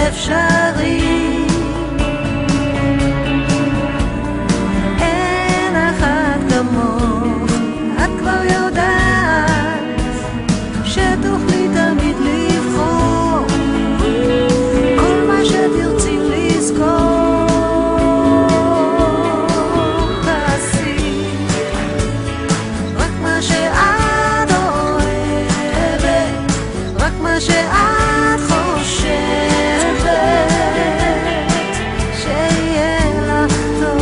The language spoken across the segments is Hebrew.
אפשרי. אין אחד כמוך, את כבר יודעת שתוכלי תמיד לבחור כל מה שתרצי לזכור. תעשי רק מה שאת אוהבת, רק מה שאת חושבת, שיהיה לך טוב.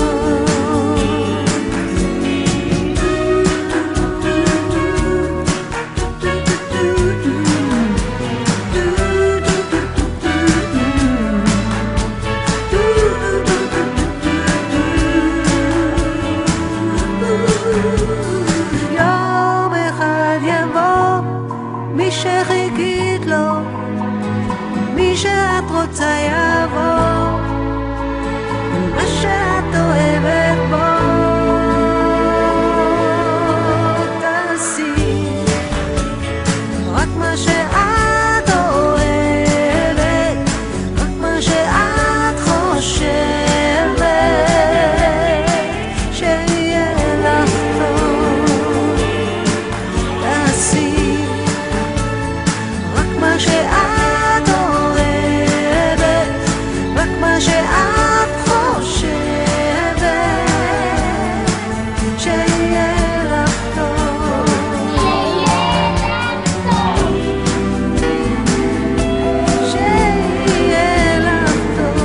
יום אחד יבוא מי שחיכית לו, מי שאת רוצה יבוא, מה שאת אוהבת בו. תעשי רק מה שאת אוהבת, רק מה שאת חושבת, שיהיה לך טוב. תעשי רק מה שאת אוהבת, רק מה שאת חושבת, שיהיה לך טוב. שיהיה לך טוב.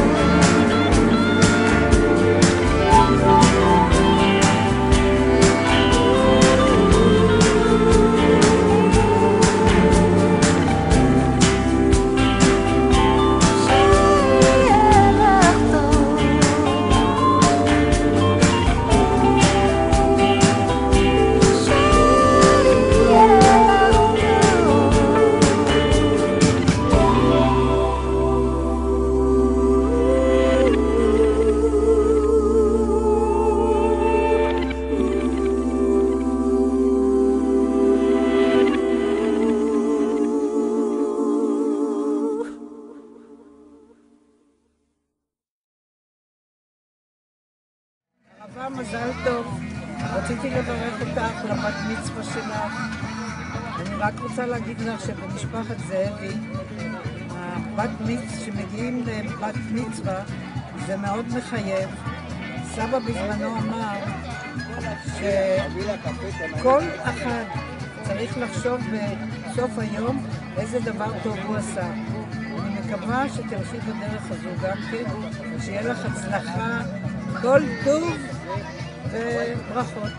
הרבה מזל טוב, רציתי לברך אותך לבת מצווה שלך. אני רק רוצה להגיד לך שבמשפחת זאבי, שמגיעים לבת מצווה זה מאוד מחייב. סבא בזמנו אמר שכל אחד צריך לחשוב בסוף היום איזה דבר טוב הוא עשה. אני מקווה שתלכי בדרך הזו גם כן, ושיהיה לך הצלחה, כל טוב וברכות.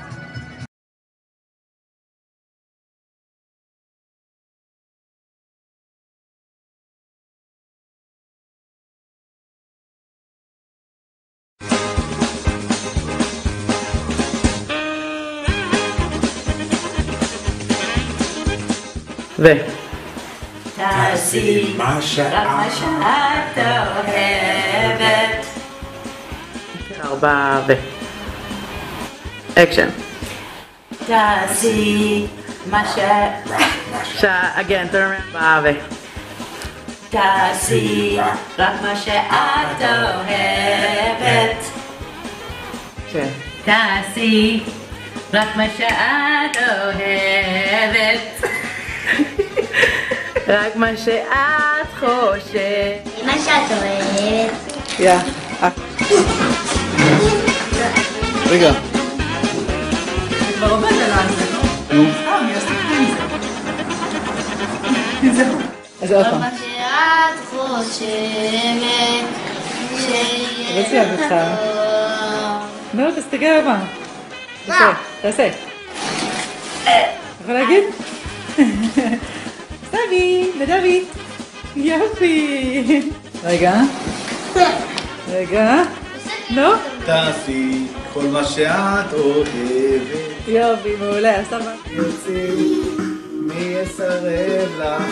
תעשי רק מה שאת אוהבת. 4 אקשן. תעשי מה again, turn around. תעשי רק מה שאת אוהבת. תעשי רק מה שאת אוהבת. רק מה שאת חושבת. מה שאת אוהבת. יא. רגע. כבר עובד עליי זה. נו. אני עשיתי עם זה. זהו. אז עוד פעם. מה שאת חושבת, רצי עד אותך. נו, תסתכל על מה. תעשה. יכול להגיד? סבי, לדבי. יופי. רגע. נו. תעשי כל מה שאת אוהבת. יופי, מעולה. סבבה. יוצאי, מי יסרב לך?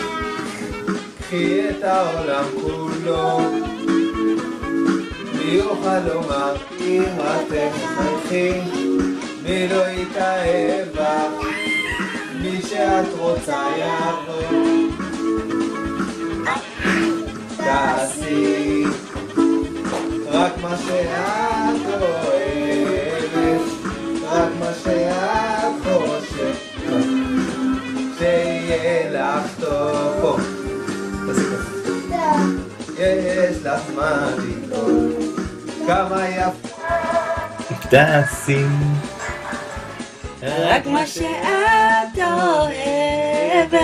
קחי את העולם כולו. מי יוכל לומר אם אתם מחייכים? מי לא יתאהב בך? מי שאת רוצה יעבור. תעשי יש לך זמן לגדול, כמה יפה תעשי רק מה שאת אוהבת,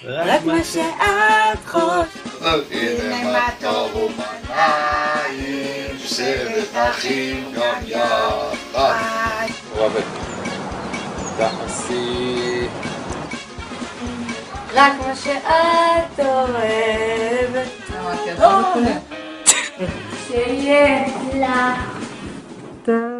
רק מה שאת חושבת. הנה מה טוב ומנעים, שבת אחים גם יחד. תעשי רק מה שאת אוהבת, שיהיה לך